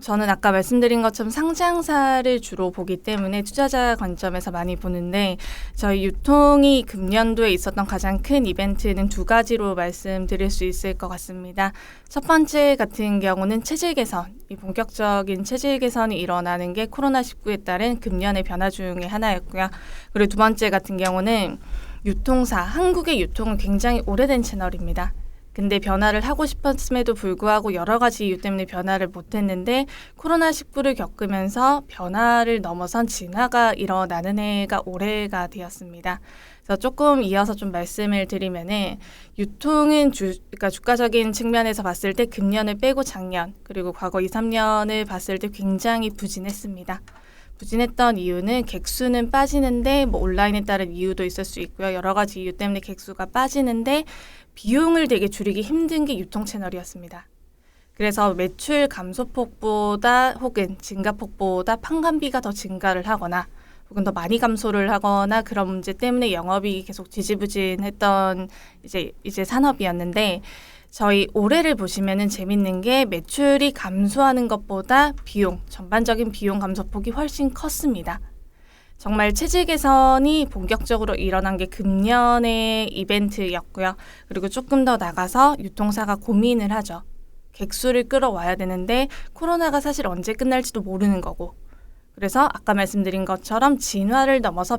저는 아까 말씀드린 것처럼 상장사를 주로 보기 때문에 투자자 관점에서 많이 보는데 저희 유통이 금년도에 있었던 가장 큰 이벤트는 두 가지로 말씀드릴 수 있을 것 같습니다. 첫 번째 같은 경우는 체질 개선, 이 본격적인 체질 개선이 일어나는 게 코로나19에 따른 금년의 변화 중의 하나였고요. 그리고 두 번째 같은 경우는 유통사, 한국의 유통은 굉장히 오래된 채널입니다. 근데 변화를 하고 싶었음에도 불구하고 여러 가지 이유 때문에 변화를 못했는데 코로나19를 겪으면서 변화를 넘어선 진화가 일어나는 해가 올해가 되었습니다. 그래서 조금 이어서 좀 말씀을 드리면은 유통은 그러니까 주가적인 측면에서 봤을 때 금년을 빼고 작년 그리고 과거 2, 3년을 봤을 때 굉장히 부진했습니다. 부진했던 이유는 객수는 빠지는데 온라인에 따른 이유도 있을 수 있고요. 여러 가지 이유 때문에 객수가 빠지는데 비용을 되게 줄이기 힘든 게 유통 채널이었습니다. 그래서 매출 감소폭보다 혹은 증가폭보다 판관비가 더 증가를 하거나 혹은 더 많이 감소를 하거나 그런 문제 때문에 영업이 계속 지지부진했던 이제 산업이었는데 저희 올해를 보시면은 재밌는 게 매출이 감소하는 것보다 전반적인 비용 감소폭이 훨씬 컸습니다. 정말 체질 개선이 본격적으로 일어난 게 금년의 이벤트였고요. 그리고 조금 더 나가서 유통사가 고민을 하죠. 객수를 끌어와야 되는데 코로나가 사실 언제 끝날지도 모르는 거고. 그래서 아까 말씀드린 것처럼 진화를 넘어서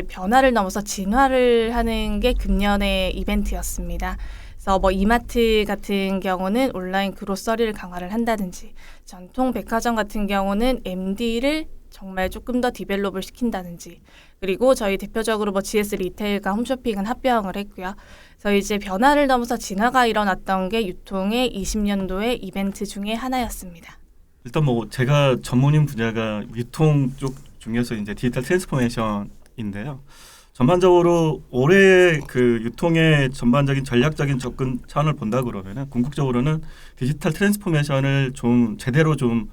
변화를 넘어서 진화를 하는 게 금년의 이벤트였습니다. 그래서 이마트 같은 경우는 온라인 그로서리를 강화를 한다든지 전통 백화점 같은 경우는 MD를 정말 조금 더 디벨롭을 시킨다든지 그리고 저희 대표적으로 GS 리테일과 홈쇼핑은 합병을 했고요. 그래서 이제 변화를 넘어서 진화가 일어났던 게 유통의 20년도의 이벤트 중에 하나였습니다. 일단 제가 전문인 분야가 유통 쪽 중에서 이제 디지털 트랜스포메이션인데요. 전반적으로 올해 그 유통의 전반적인 전략적인 접근 차원을 본다 그러면은 궁극적으로는 디지털 트랜스포메이션을 좀 제대로 좀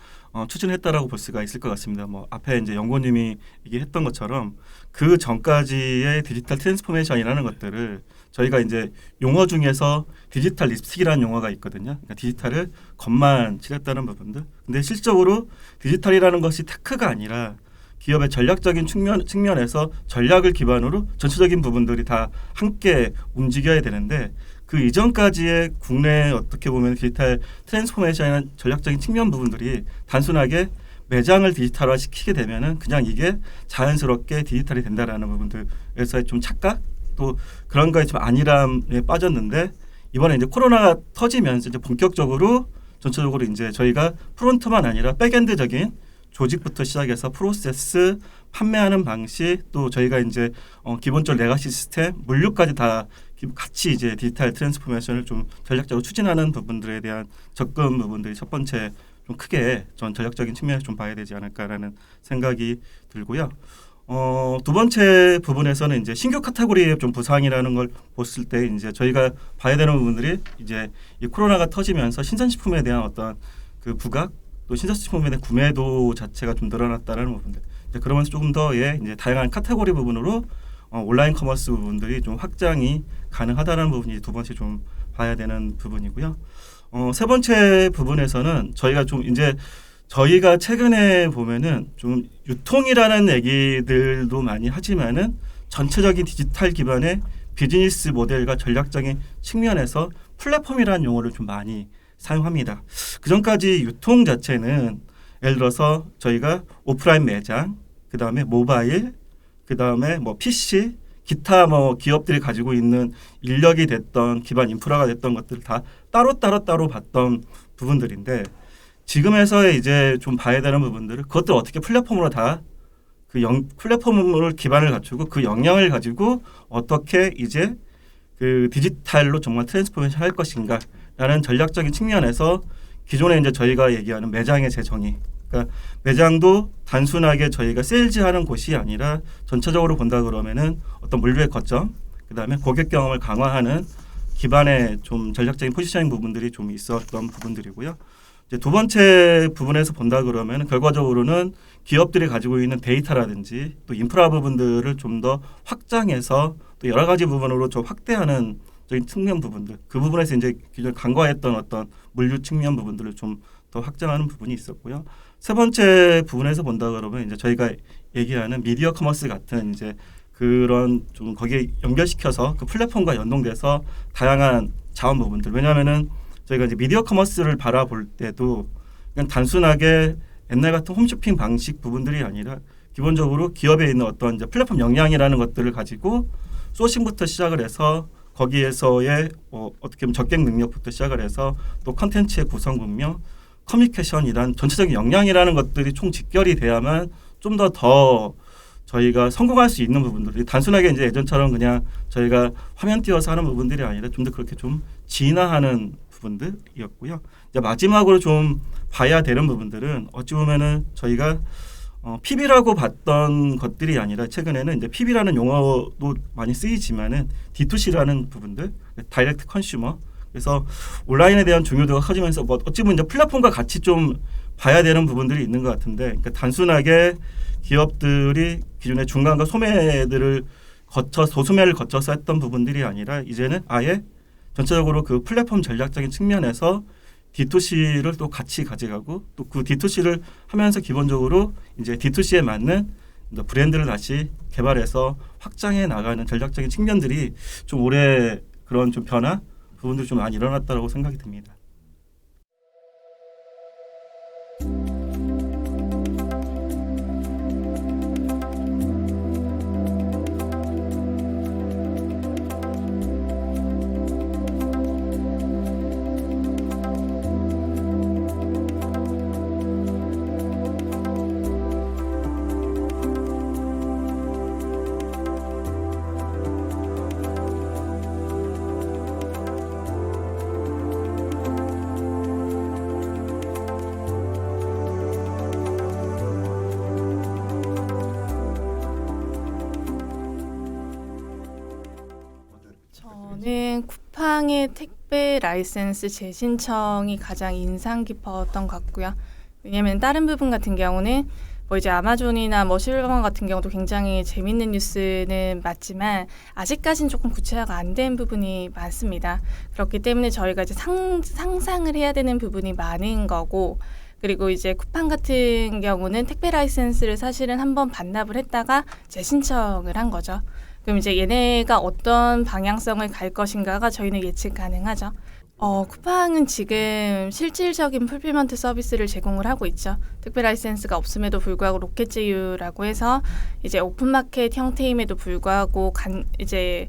추진했다라고 볼 수가 있을 것 같습니다. 앞에 이제 연구원님이 얘기했던 것처럼 그 전까지의 디지털 트랜스포메이션이라는 것들을 저희가 이제 용어 중에서 디지털 립스틱이라는 용어가 있거든요. 그러니까 디지털을 겉만 칠했다는 부분들. 근데 실적으로 디지털이라는 것이 테크가 아니라 기업의 전략적인 측면에서 전략을 기반으로 전체적인 부분들이 다 함께 움직여야 되는데 그 이전까지의 국내 어떻게 보면 디지털 트랜스포메이션이나 전략적인 측면 부분들이 단순하게 매장을 디지털화 시키게 되면은 그냥 이게 자연스럽게 디지털이 된다라는 부분들에서의 좀 착각 또 그런 거에 좀 안일함에 빠졌는데 이번에 이제 코로나가 터지면서 이제 본격적으로 전체적으로 이제 저희가 프론트만 아니라 백엔드적인 조직부터 시작해서 프로세스, 판매하는 방식, 또 저희가 이제 기본적 레가시 시스템, 물류까지 다 같이 이제 디지털 트랜스포메이션을 좀 전략적으로 추진하는 부분들에 대한 접근 부분들이 첫 번째 좀 크게 전 전략적인 측면에서 좀 봐야 되지 않을까라는 생각이 들고요. 두 번째 부분에서는 이제 신규 카테고리의 좀 부상이라는 걸 봤을 때 이제 저희가 봐야 되는 부분들이 이제 이 코로나가 터지면서 신선식품에 대한 어떤 그 부각 또 신선식품에 대한 구매도 자체가 좀 늘어났다는 부분들. 이제 그러면서 조금 더의 이제 다양한 카테고리 부분으로 온라인 커머스 부분들이 좀 확장이 가능하다는 부분이 두 번째 좀 봐야 되는 부분이고요. 세 번째 부분에서는 저희가 최근에 보면은 좀 유통이라는 얘기들도 많이 하지만은 전체적인 디지털 기반의 비즈니스 모델과 전략적인 측면에서 플랫폼이라는 용어를 좀 많이 사용합니다. 그 전까지 유통 자체는 예를 들어서 저희가 오프라인 매장, 그 다음에 모바일, 그 다음에 PC, 기타 기업들이 가지고 있는 인력이 됐던 기반 인프라가 됐던 것들을 다 따로 봤던 부분들인데 지금에서의 이제 좀 봐야 되는 부분들을 그것들 어떻게 플랫폼으로 다 플랫폼을 기반을 갖추고 그 역량을 가지고 어떻게 이제 그 디지털로 정말 트랜스포메이션 할 것인가라는 전략적인 측면에서 기존에 이제 저희가 얘기하는 매장의 재정의, 그러니까 매장도 단순하게 저희가 세일즈하는 곳이 아니라 전체적으로 본다 그러면은 어떤 물류의 거점, 그 다음에 고객 경험을 강화하는 기반의 좀 전략적인 포지셔닝 부분들이 좀 있었던 부분들이고요. 이제 두 번째 부분에서 본다 그러면 결과적으로는 기업들이 가지고 있는 데이터라든지 또 인프라 부분들을 좀 더 확장해서 또 여러 가지 부분으로 좀 확대하는 적인 측면 부분들, 그 부분에서 이제 기존 간과했던 어떤 물류 측면 부분들을 좀 더 확장하는 부분이 있었고요. 세 번째 부분에서 본다 그러면 이제 저희가 얘기하는 미디어 커머스 같은 이제 그런 좀 거기에 연결시켜서 그 플랫폼과 연동돼서 다양한 자원 부분들. 왜냐하면은 저희가 이제 미디어 커머스를 바라볼 때도 그냥 단순하게 옛날 같은 홈쇼핑 방식 부분들이 아니라 기본적으로 기업에 있는 어떤 이제 플랫폼 역량이라는 것들을 가지고 소싱부터 시작을 해서 거기에서의 어떻게 보면 적객 능력부터 시작을 해서 또 컨텐츠의 구성분명, 커뮤니케이션이란 전체적인 역량이라는 것들이 총 직결이 돼야만 좀 더 저희가 성공할 수 있는 부분들이 단순하게 이제 예전처럼 그냥 저희가 화면 띄워서 하는 부분들이 아니라 좀 더 그렇게 좀 진화하는 부분들이었고요. 이제 마지막으로 좀 봐야 되는 부분들은 어찌 보면은 저희가 PB라고 봤던 것들이 아니라 최근에는 이제 PB라는 용어도 많이 쓰이지만은 D2C라는 부분들, 다이렉트 컨슈머. 그래서 온라인에 대한 중요도가 커지면서 뭐 어찌 보면 이제 플랫폼과 같이 좀 봐야 되는 부분들이 있는 것 같은데, 그러니까 단순하게 기업들이 기존의 중간과 소매들을 도소매를 거쳐서 했던 부분들이 아니라 이제는 아예 전체적으로 그 플랫폼 전략적인 측면에서 D2C를 또 같이 가져가고 또 그 D2C를 하면서 기본적으로 이제 D2C에 맞는 브랜드를 다시 개발해서 확장해 나가는 전략적인 측면들이 좀 올해 그런 좀 변화 부분들이 좀 많이 일어났다고 생각이 듭니다. 저는 쿠팡의 택배 라이센스 재신청이 가장 인상 깊었던 것 같고요. 왜냐하면 다른 부분 같은 경우는 뭐 이제 아마존이나 뭐 실버만 같은 경우도 굉장히 재밌는 뉴스는 맞지만 아직까지는 조금 구체화가 안 된 부분이 많습니다. 그렇기 때문에 저희가 이제 상상을 해야 되는 부분이 많은 거고, 그리고 이제 쿠팡 같은 경우는 택배 라이센스를 사실은 한번 반납을 했다가 재신청을 한 거죠. 그럼 이제 얘네가 어떤 방향성을 갈 것인가가 저희는 예측 가능하죠. 쿠팡은 지금 실질적인 풀필먼트 서비스를 제공을 하고 있죠. 특별 라이센스가 없음에도 불구하고 로켓제휴라고 해서 이제 오픈마켓 형태임에도 불구하고 이제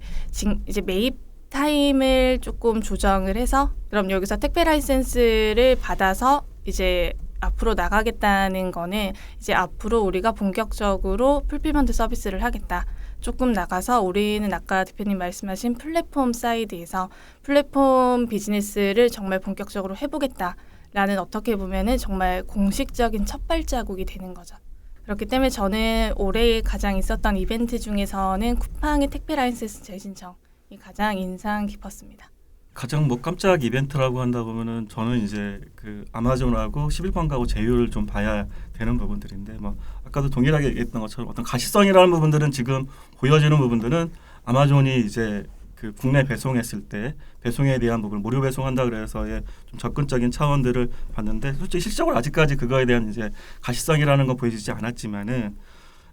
매입 타임을 조금 조정을 해서 그럼 여기서 택배 라이센스를 받아서 이제 앞으로 나가겠다는 거는 이제 앞으로 우리가 본격적으로 풀필먼트 서비스를 하겠다. 조금 나가서 우리는 아까 대표님 말씀하신 플랫폼 사이드에서 플랫폼 비즈니스를 정말 본격적으로 해보겠다라는 어떻게 보면은 정말 공식적인 첫 발자국이 되는 거죠. 그렇기 때문에 저는 올해 가장 있었던 이벤트 중에서는 쿠팡의 택배 라이센스 재신청이 가장 인상 깊었습니다. 가장 뭐 깜짝 이벤트라고 한다 보면은 저는 이제 그 아마존하고 11번가하고 제휴를 좀 봐야 되는 부분들인데 뭐 아까도 동일하게 얘기했던 것처럼 어떤 가시성이라는 부분들은 지금 보여지는 부분들은 아마존이 이제 그 국내 배송했을 때 배송에 대한 부분 무료 배송한다 그래서의 좀 접근적인 차원들을 봤는데 솔직히 실질적으로 아직까지 그거에 대한 이제 가시성이라는 건 보여지지 않았지만은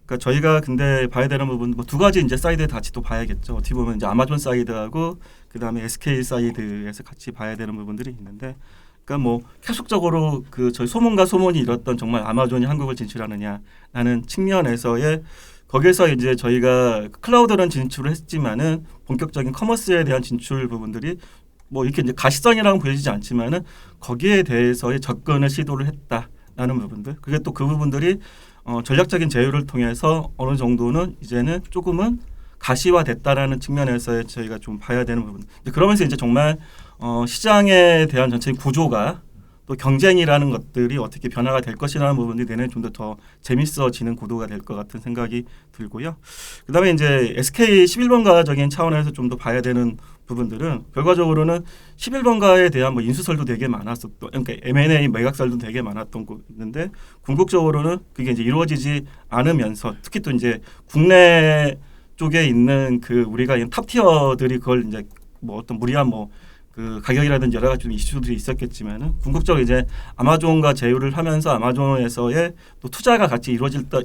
그러니까 저희가 근데 봐야 되는 부분 뭐 두 가지 이제 사이드에 같이 또 봐야겠죠. 어떻게 보면 이제 아마존 사이드하고 그다음에 SK 사이드에서 같이 봐야 되는 부분들이 있는데, 그러니까 뭐 계속적으로 그 저희 소문과 소문이 일었던 정말 아마존이 한국을 진출하느냐라는 측면에서의 거기에서 이제 저희가 클라우드는 진출을 했지만은 본격적인 커머스에 대한 진출 부분들이 뭐 이렇게 이제 가시성이라고 보여지지 않지만은 거기에 대해서의 접근을 시도를 했다라는 부분들, 그게 또 그 부분들이 전략적인 제휴를 통해서 어느 정도는 이제는 조금은 가시화됐다라는 측면에서 저희가 좀 봐야 되는 부분. 그러면서 이제 정말 시장에 대한 전체적인 구조가 또 경쟁이라는 것들이 어떻게 변화가 될 것이라는 부분이 내년 좀 더 재밌어지는 구도가 될 것 같은 생각이 들고요. 그다음에 이제 SK 11번가적인 차원에서 좀 더 봐야 되는 부분들은 결과적으로는 11번가에 대한 뭐 인수설도 되게 많았었던, 그러니까 M&A 매각설도 되게 많았던 거 있는데 궁극적으로는 그게 이제 이루어지지 않으면서 특히 또 이제 국내 쪽에 있는 그 우리가 탑티어들이 그걸 이제 뭐 어떤 무리한 뭐 그 가격이라든지 여러 가지 좀 이슈들이 있었겠지만은 궁극적으로 이제 아마존과 제휴를 하면서 아마존에서의 또 투자가 같이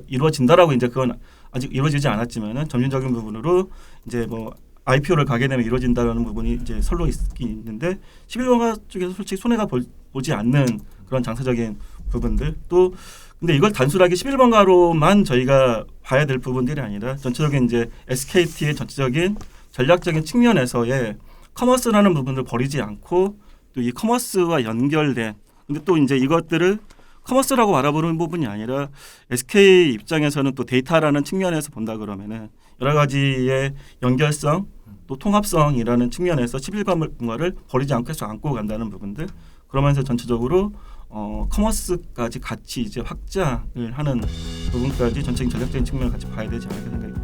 이루어진다라고 이제 그건 아직 이루어지지 않았지만은 점진적인 부분으로 이제 뭐 IPO를 가게 되면 이루어진다는 부분이 이제 설로 있긴 있는데 11번가 쪽에서 솔직히 손해가 보지 않는 그런 장사적인 부분들 또 근데 이걸 단순하게 11번가로만 저희가 봐야 될 부분들이 아니라 전체적인 이제 SKT의 전체적인 전략적인 측면에서의 커머스라는 부분을 버리지 않고 또 이 커머스와 연결된 근데 또 이제 이것들을 커머스라고 바라보는 부분이 아니라 SK 입장에서는 또 데이터라는 측면에서 본다 그러면은 여러 가지의 연결성 또 통합성이라는 측면에서 11번가를 버리지 않고 계속 안고 간다는 부분들 그러면서 전체적으로 커머스까지 같이 이제 확장을 하는 부분까지 전체적인 전략적인 측면을 같이 봐야 되지 않을까 생각이 듭니다.